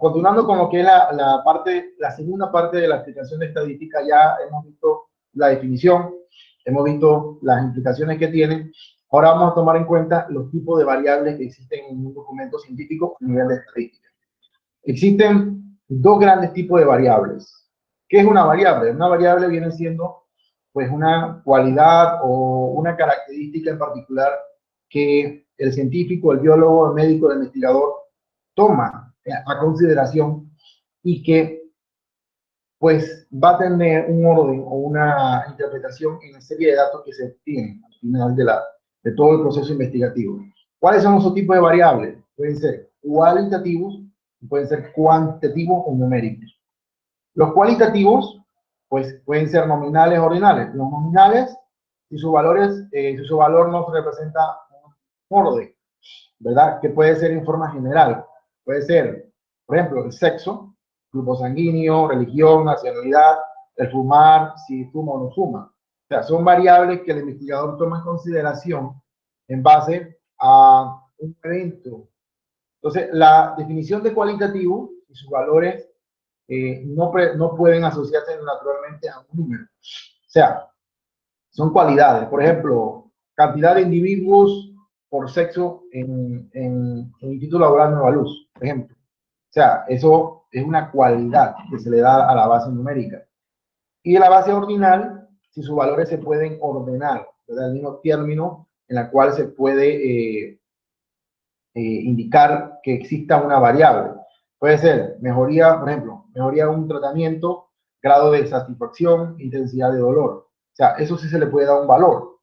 continuando con lo que es la segunda parte de la explicación de estadística, ya hemos visto la definición, hemos visto las implicaciones que tiene. Ahora vamos a tomar en cuenta los tipos de variables que existen en un documento científico a nivel de estadística. Existen dos grandes tipos de variables. ¿Qué es una variable? Una variable viene siendo pues una cualidad o una característica en particular que el científico, el biólogo, el médico, el investigador toma a consideración y que pues va a tener un orden o una interpretación en la serie de datos que se obtienen al final de todo el proceso investigativo. ¿Cuáles son esos tipos de variables? Pueden ser cualitativos, pueden ser cuantitativos o numéricos. Los cualitativos, pues pueden ser nominales o ordinales. Los nominales, si su valor no representa un orden, ¿verdad? Que puede ser en forma general. Puede ser, por ejemplo, el sexo, grupo sanguíneo, religión, nacionalidad, el fumar, si fuma o no fuma. O sea, son variables que el investigador toma en consideración en base a un evento. Entonces, la definición de cualitativo y sus valores no pueden asociarse naturalmente a un número. O sea, son cualidades. Por ejemplo, cantidad de individuos por sexo en el Instituto Laboral Nueva Luz, por ejemplo. O sea, eso es una cualidad que se le da a la base numérica. Y la base ordinal, si sus valores se pueden ordenar, ¿verdad? El mismo término en la cual se puede indicar que exista una variable. Puede ser mejoría, por ejemplo, mejoría de un tratamiento, grado de satisfacción, intensidad de dolor. O sea, eso sí se le puede dar un valor.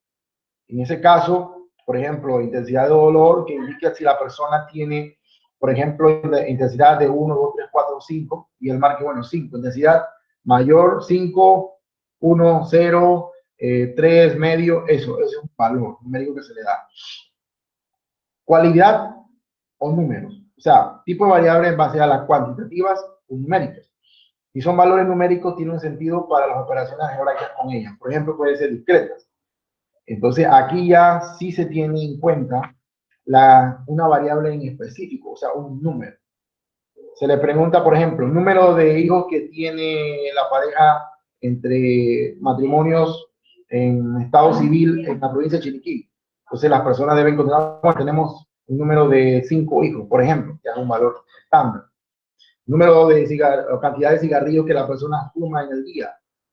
En ese caso, por ejemplo, intensidad de dolor, que indica si la persona tiene, por ejemplo, intensidad de 1, 2, 3, 4, 5, y el marque, bueno, 5. Intensidad mayor, 5, 1, 0, 3, medio, eso es un valor numérico que se le da. Cualidad o números. O sea, tipo de variable en base a las cuantitativas o numéricas. Si son valores numéricos, tiene un sentido para las operaciones algebraicas con ellas. Por ejemplo, pueden ser discretas. Entonces, aquí ya sí se tiene en cuenta una variable en específico, o sea, un número. Se le pregunta, por ejemplo, el número de hijos que tiene la pareja entre matrimonios en estado civil en la provincia de Chiriquí. Entonces, las personas deben continuar, bueno, tenemos un número de 5 hijos, por ejemplo, que es un valor estándar. Número de cantidad de cigarrillos que la persona fuma en el día.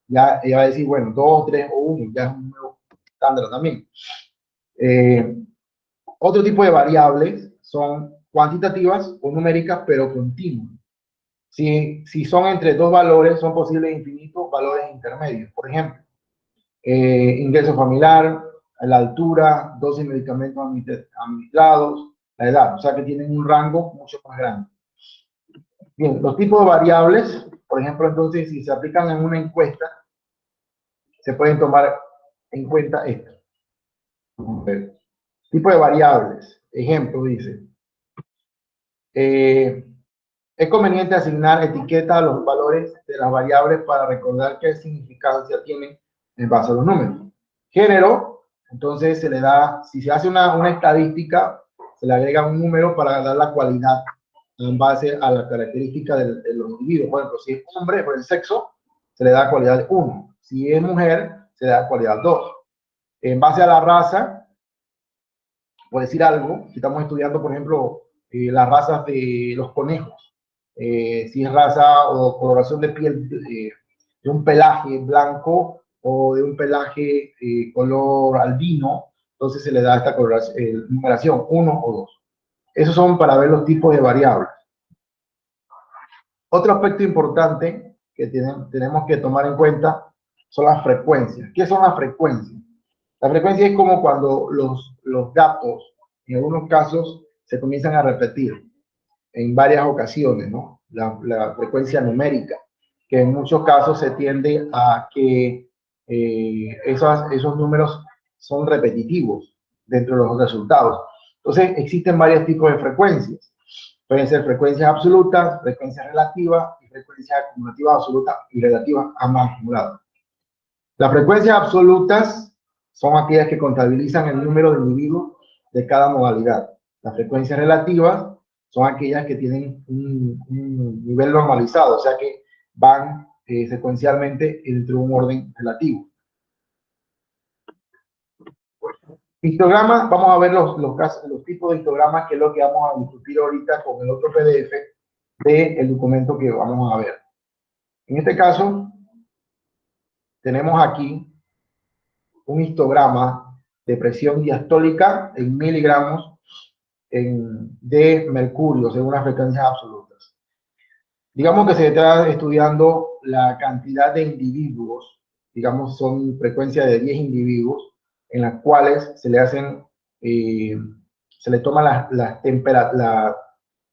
Ya ella va a decir, bueno, 2, 3 o 1, ya es un número estándar también. Otro tipo de variables son cuantitativas o numéricas, pero continuas. Si son entre dos valores, son posibles infinitos valores intermedios. Por ejemplo, ingreso familiar, la altura, dosis de medicamentos administrados, la edad. O sea que tienen un rango mucho más grande. Bien, los tipos de variables, por ejemplo, entonces, si se aplican en una encuesta, se pueden tomar en cuenta esto. Tipo de variables. Ejemplo, dice. Es conveniente asignar etiqueta a los valores de las variables para recordar qué significancia tienen en base a los números. Género, entonces se le da, si se hace una estadística, se le agrega un número para dar la cualidad en base a la característica de los individuos. Por ejemplo, si es hombre, por el sexo, se le da cualidad 1. Si es mujer, se le da cualidad 2. En base a la raza, por decir algo, si estamos estudiando, por ejemplo, las razas de los conejos, si es raza o coloración de piel de un pelaje blanco o de un pelaje color albino, entonces se le da esta numeración 1 o 2. Esos son para ver los tipos de variables. Otro aspecto importante que tenemos que tomar en cuenta son las frecuencias. ¿Qué son las frecuencias? La frecuencia es como cuando los datos, en algunos casos, se comienzan a repetir en varias ocasiones, ¿no? La frecuencia numérica, que en muchos casos se tiende a que esos números son repetitivos dentro de los resultados. Entonces, existen varios tipos de frecuencias. Pueden ser frecuencias absolutas, frecuencias relativas y frecuencias acumulativas absolutas y relativas ambas acumuladas. Las frecuencias absolutas son aquellas que contabilizan el número de individuos de cada modalidad. Las frecuencias relativas son aquellas que tienen un nivel normalizado, o sea que van secuencialmente entre un orden relativo. Histograma, vamos a ver los tipos de histogramas, que es lo que vamos a discutir ahorita con el otro PDF del documento que vamos a ver. En este caso, tenemos aquí un histograma de presión diastólica en miligramos de mercurio, según las frecuencias absolutas. Digamos que se está estudiando la cantidad de individuos, digamos son frecuencias de 10 individuos, en las cuales se le hacen, se le toma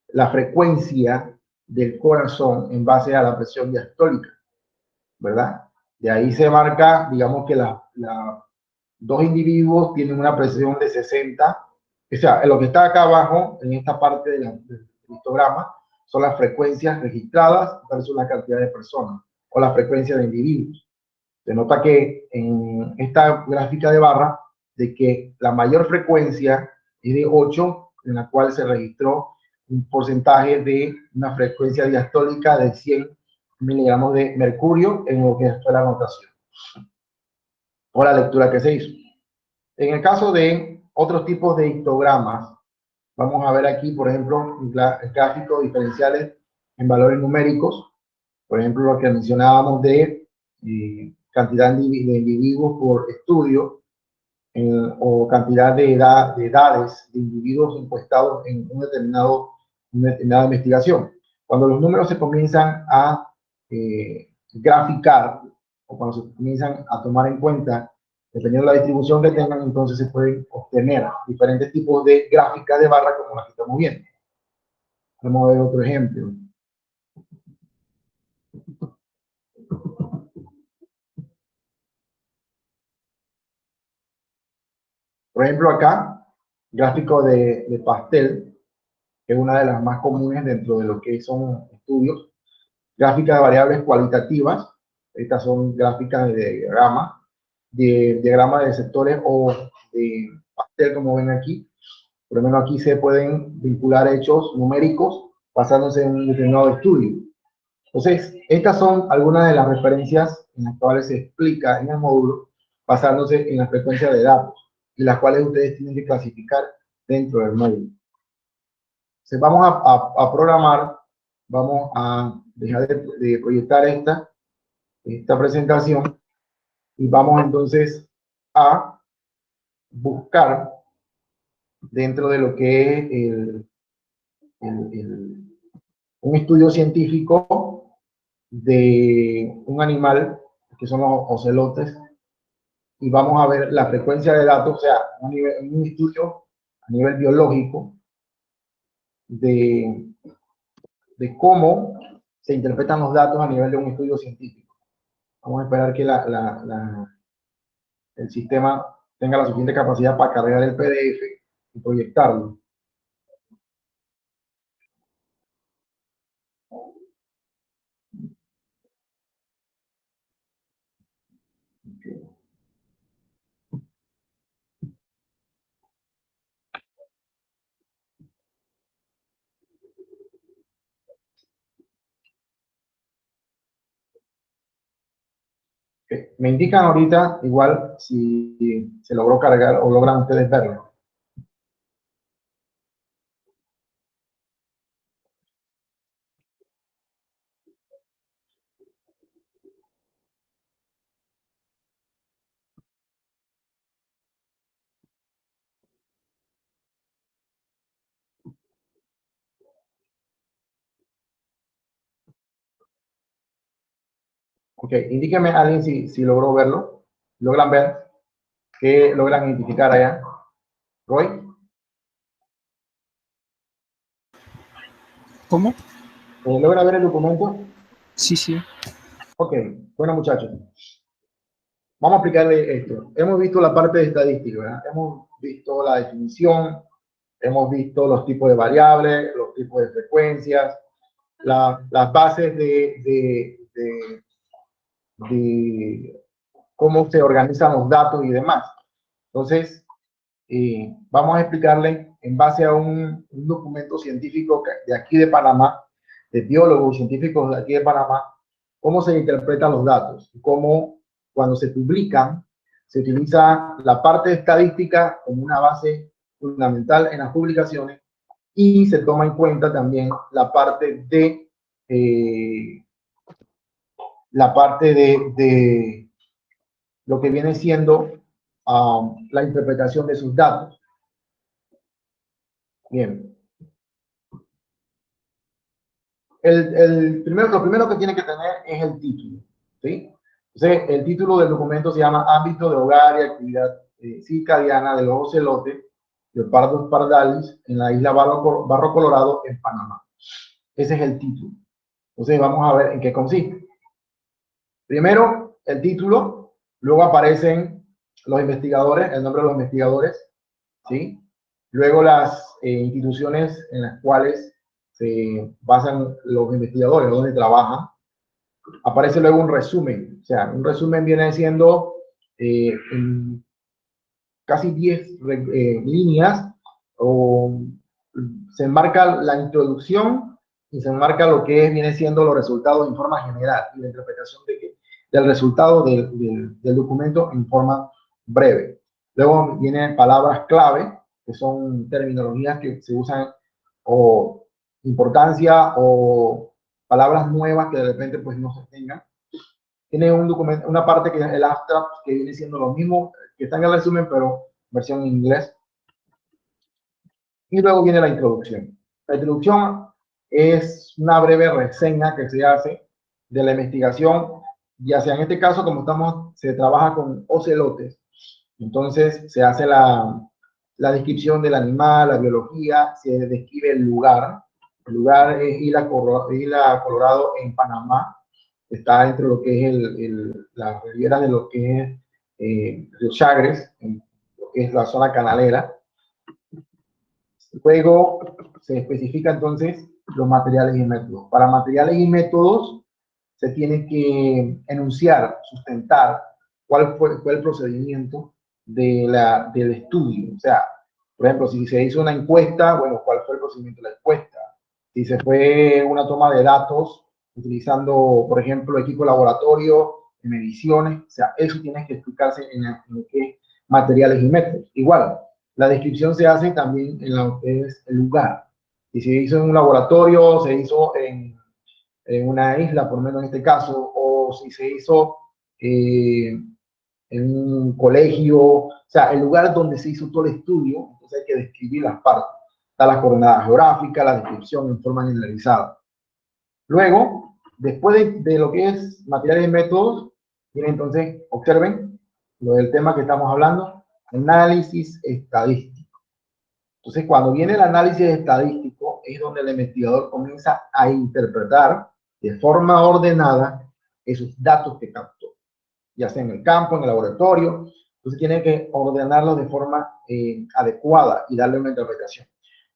la frecuencia del corazón en base a la presión diastólica, ¿verdad? De ahí se marca, digamos que dos individuos tienen una presión de 60, o sea, lo que está acá abajo, en esta parte del histograma, son las frecuencias registradas versus la cantidad de personas, o la frecuencia de individuos. Se nota que en esta gráfica de barra, de que la mayor frecuencia es de 8, en la cual se registró un porcentaje de una frecuencia diastólica de 100 miligramos de mercurio en lo que fue la anotación o la lectura que se hizo. En el caso de otros tipos de histogramas, vamos a ver aquí, por ejemplo, gráficos diferenciales en valores numéricos, por ejemplo, lo que mencionábamos de cantidad de individuos por estudio, o cantidad de edades de individuos encuestados en una determinada investigación. Cuando los números se comienzan a graficar, o cuando se comienzan a tomar en cuenta, dependiendo de la distribución que tengan, entonces se pueden obtener diferentes tipos de gráficas de barra como las que estamos viendo. Vamos a ver otro ejemplo. Por ejemplo, acá, gráfico de pastel, que es una de las más comunes dentro de lo que son estudios. Gráficas de variables cualitativas. Estas son gráficas de diagrama de sectores o de pastel, como ven aquí. Por lo menos aquí se pueden vincular hechos numéricos basándose en un determinado estudio. Entonces, estas son algunas de las referencias en las cuales se explica en el módulo basándose en la frecuencia de datos y las cuales ustedes tienen que clasificar dentro del módulo. Entonces, vamos a programar, vamos a dejar de proyectar esta presentación y vamos entonces a buscar dentro de lo que es un estudio científico de un animal, que son los ocelotes, y vamos a ver la frecuencia de datos, o sea, un estudio a nivel biológico de cómo se interpretan los datos a nivel de un estudio científico. Vamos a esperar que el sistema tenga la suficiente capacidad para cargar el PDF y proyectarlo. Me indican ahorita, igual, si se logró cargar o logran ustedes verlo. Ok, indíqueme a alguien si logró verlo. ¿Logran ver? ¿Qué logran identificar allá? ¿Roy? ¿Cómo? ¿Logra ver el documento? Sí, sí. Ok, bueno muchachos. Vamos a explicarle esto. Hemos visto la parte de estadística, ¿verdad? Hemos visto la definición, hemos visto los tipos de variables, los tipos de frecuencias, las bases de cómo se organizan los datos y demás. Entonces, vamos a explicarle en base a un documento científico de aquí de Panamá, de biólogos científicos de aquí de Panamá, cómo se interpretan los datos, cómo cuando se publican se utiliza la parte estadística como una base fundamental en las publicaciones y se toma en cuenta también la parte de lo que viene siendo la interpretación de sus datos. Bien. Lo primero que tiene que tener es el título, ¿sí? Entonces, el título del documento se llama Ámbito de Hogar y Actividad Circadiana de los Ocelotes, Leopardos pardalis, en la isla Barro Colorado, en Panamá. Ese es el título. Entonces, vamos a ver en qué consiste. Primero, el título, luego aparecen los investigadores, el nombre de los investigadores, ¿sí? Luego las instituciones en las cuales se basan los investigadores, donde trabajan. Aparece luego un resumen, o sea, un resumen viene siendo casi 10 líneas, o se enmarca la introducción y se enmarca lo que viene siendo los resultados en forma general y la interpretación del resultado del documento en forma breve. Luego vienen palabras clave, que son terminologías que se usan, o importancia, o palabras nuevas que de repente pues no se tengan. Tiene un documento, una parte que es el abstract, que viene siendo lo mismo que está en el resumen, pero versión en inglés. Y luego viene la introducción. La introducción es una breve reseña que se hace de la investigación, ya sea en este caso, como se trabaja con ocelotes. Entonces se hace la descripción del animal, la biología, se describe el lugar. El lugar es Isla Colorado en Panamá. Está entre lo que es la riviera de lo que es Río Chagres, en lo que es la zona canalera. Luego se especifica entonces los materiales y métodos. Para materiales y métodos se tiene que enunciar, sustentar cuál fue el procedimiento del estudio. O sea, por ejemplo, si se hizo una encuesta, bueno, cuál fue el procedimiento de la encuesta. Si se fue una toma de datos utilizando, por ejemplo, equipo de laboratorio, mediciones, o sea, eso tiene que explicarse en lo que es materiales y métodos. Igual, la descripción se hace también en lo que es el lugar. Si se hizo en un laboratorio, se hizo en una isla, por lo menos en este caso, o si se hizo en un colegio, o sea, el lugar donde se hizo todo el estudio, entonces hay que describir las partes. Está la coordenada geográfica, la descripción en forma generalizada. Luego, después de lo que es materiales y métodos, viene entonces, observen, lo del tema que estamos hablando, análisis estadístico. Entonces, cuando viene el análisis estadístico, es donde el investigador comienza a interpretar de forma ordenada esos datos que captó, ya sea en el campo, en el laboratorio. Entonces, tiene que ordenarlos de forma adecuada y darle una interpretación.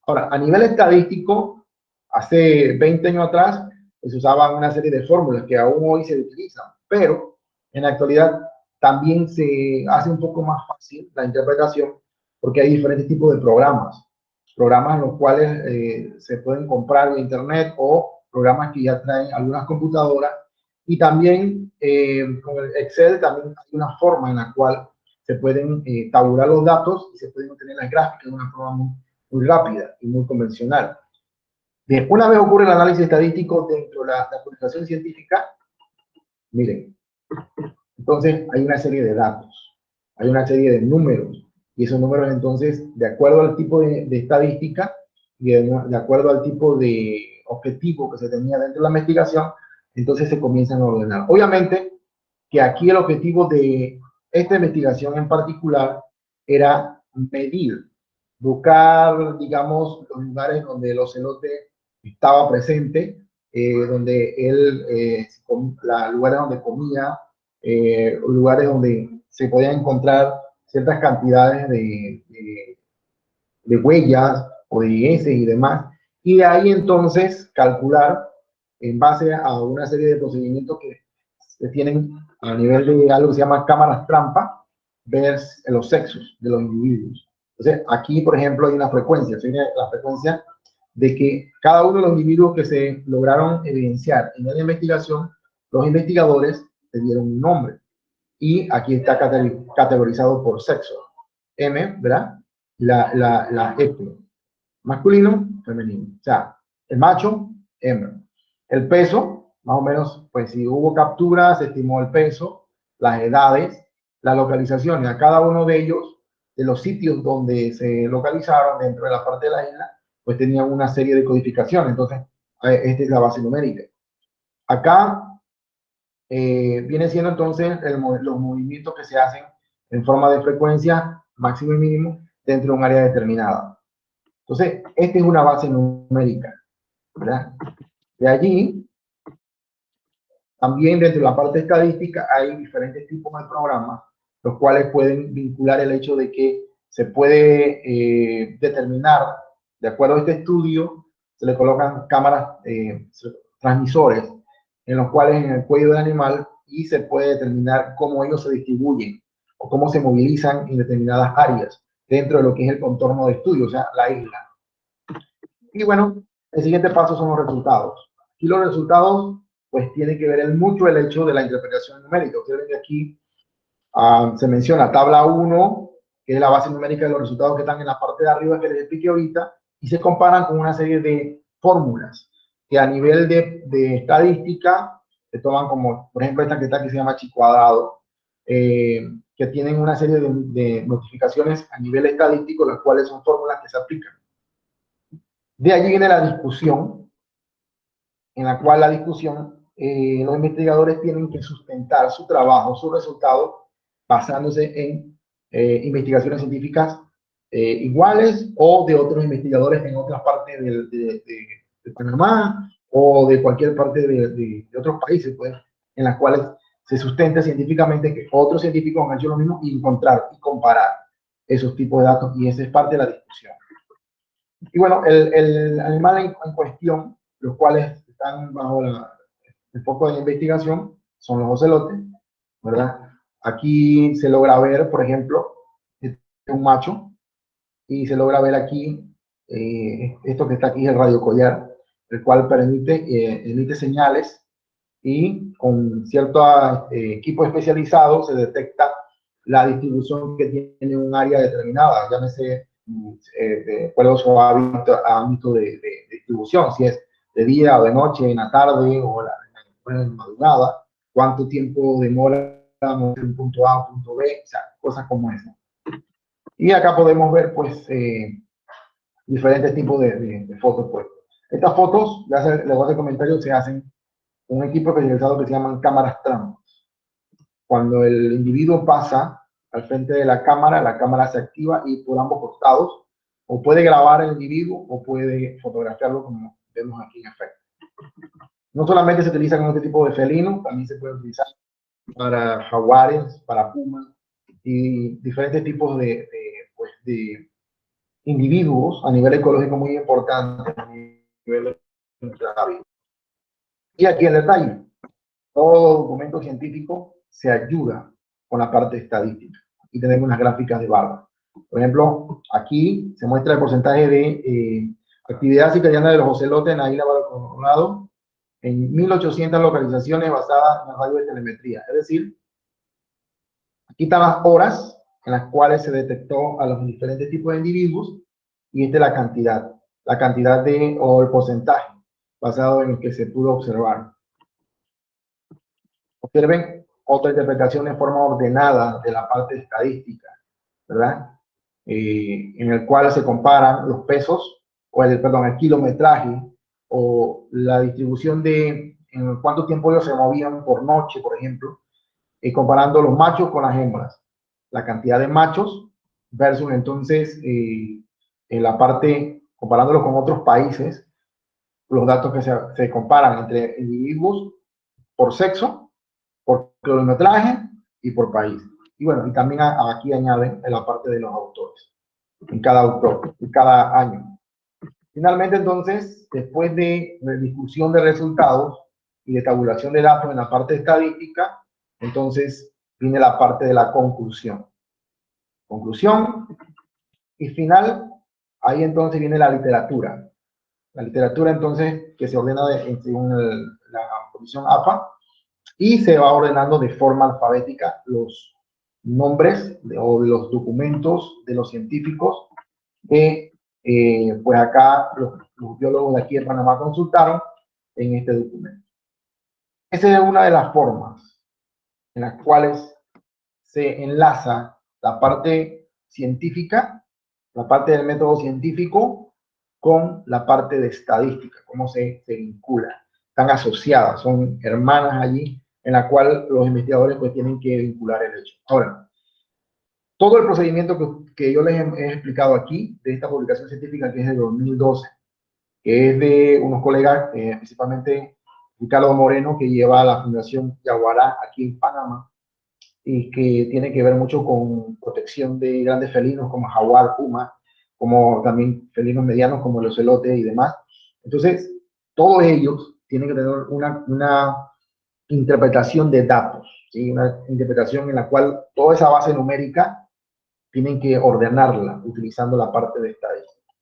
Ahora, a nivel estadístico, hace 20 años atrás, se usaban una serie de fórmulas que aún hoy se utilizan, pero en la actualidad también se hace un poco más fácil la interpretación porque hay diferentes tipos de programas en los cuales se pueden comprar en internet o programas que ya traen algunas computadoras y también con el Excel también hay una forma en la cual se pueden tabular los datos y se pueden obtener las gráficas de una forma muy rápida y muy convencional. Bien, una vez ocurre el análisis estadístico dentro de la publicación científica, miren, entonces hay una serie de datos, hay una serie de números, y esos números entonces, de acuerdo al tipo de estadística y de acuerdo al tipo de objetivo que se tenía dentro de la investigación, entonces se comienzan a ordenar. Obviamente que aquí el objetivo de esta investigación en particular era medir, buscar, digamos, los lugares donde el ocelote estaba presente, donde él, lugares donde comía, lugares donde se podían encontrar ciertas cantidades de huellas o de heces y demás, y de ahí entonces calcular en base a una serie de procedimientos que se tienen a nivel de algo que se llama cámaras trampa, ver los sexos de los individuos. Entonces, aquí, por ejemplo, hay una frecuencia, la frecuencia de que cada uno de los individuos que se lograron evidenciar en la investigación, los investigadores le dieron un nombre. Y aquí está categorizado por sexo. M, ¿verdad? La Epsilon. Masculino, femenino. O sea, el macho, hembra. El peso, más o menos, pues si hubo captura, se estimó el peso, las edades, las localizaciones. A cada uno de ellos, de los sitios donde se localizaron dentro de la parte de la isla, pues tenían una serie de codificaciones. Entonces, esta es la base numérica. Acá viene siendo entonces los movimientos que se hacen en forma de frecuencia máximo y mínimo dentro de un área determinada. Entonces, esta es una base numérica, ¿verdad? De allí, también dentro de la parte estadística hay diferentes tipos de programas, los cuales pueden vincular el hecho de que se puede determinar, de acuerdo a este estudio, se le colocan cámaras, transmisores, en los cuales en el cuello del animal y se puede determinar cómo ellos se distribuyen o cómo se movilizan en determinadas áreas dentro de lo que es el contorno de estudio, o sea, la isla. Y bueno, el siguiente paso son los resultados. Y los resultados, pues, tienen que ver mucho el hecho de la interpretación numérica. Ustedes ven que aquí se menciona tabla 1, que es la base numérica de los resultados que están en la parte de arriba que les expliqué ahorita, y se comparan con una serie de fórmulas que a nivel de estadística se toman como, por ejemplo, esta que está aquí se llama chi cuadrado, que tienen una serie de notificaciones a nivel estadístico, las cuales son fórmulas que se aplican. De allí viene la discusión, en la cual la discusión, los investigadores tienen que sustentar su trabajo, sus resultados, basándose en investigaciones científicas iguales o de otros investigadores en otras partes de Panamá o de cualquier parte de otros países, pues, en las cuales se sustenta científicamente que otros científicos han hecho lo mismo y encontrar y comparar esos tipos de datos, y esa es parte de la discusión. Y bueno, el animal en cuestión, los cuales están bajo el foco de investigación, son los ocelotes, ¿verdad? Aquí se logra ver, por ejemplo, un macho, y se logra ver aquí, esto que está aquí es el radiocollar, el cual emite señales, y con cierto equipo especializado se detecta la distribución que tiene un área determinada, llámese de acuerdo a su ámbito de distribución, si es de día o de noche, en la tarde o en la madrugada, cuánto tiempo demora de un punto A a un punto B, o sea, cosas como esa. Y acá podemos ver, pues, diferentes tipos de fotos, pues. Estas fotos, les voy a hacer comentarios, se hacen un equipo especializado que se llaman cámaras trampas. Cuando el individuo pasa al frente de la cámara se activa y por ambos costados, o puede grabar al individuo o puede fotografiarlo, como vemos aquí en efecto. No solamente se utiliza con este tipo de felinos, también se puede utilizar para jaguares, para pumas y diferentes tipos de individuos a nivel ecológico muy importante, a nivel de. Y aquí el detalle, todo documento científico se ayuda con la parte estadística. Aquí tenemos unas gráficas de barra. Por ejemplo, aquí se muestra el porcentaje de actividad circadiana de los ocelotes en la isla de Colorado en 1800 localizaciones basadas en la radio de telemetría. Es decir, aquí están las horas en las cuales se detectó a los diferentes tipos de individuos, y esta es la cantidad o el porcentaje basado en lo que se pudo observar. Observen otra interpretación en forma ordenada de la parte estadística, ¿verdad? En el cual se comparan los pesos, o el kilometraje, o la distribución de en cuánto tiempo ellos se movían por noche, por ejemplo, comparando los machos con las hembras. La cantidad de machos versus entonces en la parte, comparándolo con otros países, los datos que se comparan entre individuos por sexo, por kilometraje y por país. Y bueno, y también aquí añaden en la parte de los autores, en cada autor, en cada año. Finalmente, entonces, después de discusión de resultados y de tabulación de datos en la parte estadística, entonces viene la parte de la conclusión. Conclusión, Y final, ahí entonces viene la literatura. La literatura entonces que se ordena según la posición APA y se va ordenando de forma alfabética los nombres o los documentos de los científicos que pues acá los biólogos de aquí en Panamá consultaron en este documento. Esa es una de las formas en las cuales se enlaza la parte científica, la parte del método científico con la parte de estadística, cómo se vincula. Están asociadas, son hermanas allí en la cual los investigadores pues tienen que vincular el hecho. Ahora, todo el procedimiento que yo les he explicado aquí, de esta publicación científica que es de 2012, que es de unos colegas, principalmente Ricardo Moreno, que lleva la Fundación Yaguará aquí en Panamá, y que tiene que ver mucho con protección de grandes felinos como jaguar, puma, como también felinos medianos como el ocelote y demás. Entonces, todos ellos tienen que tener una interpretación de datos, ¿sí? Una interpretación en la cual toda esa base numérica tienen que ordenarla utilizando la parte de estadística.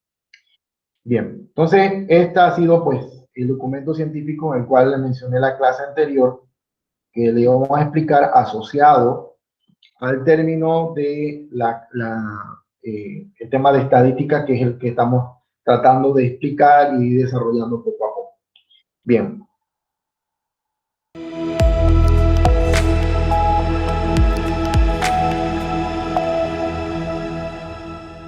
Bien, entonces, este ha sido pues el documento científico en el cual le mencioné la clase anterior, que le vamos a explicar asociado al término de el tema de estadística, que es el que estamos tratando de explicar y desarrollando poco a poco. Bien,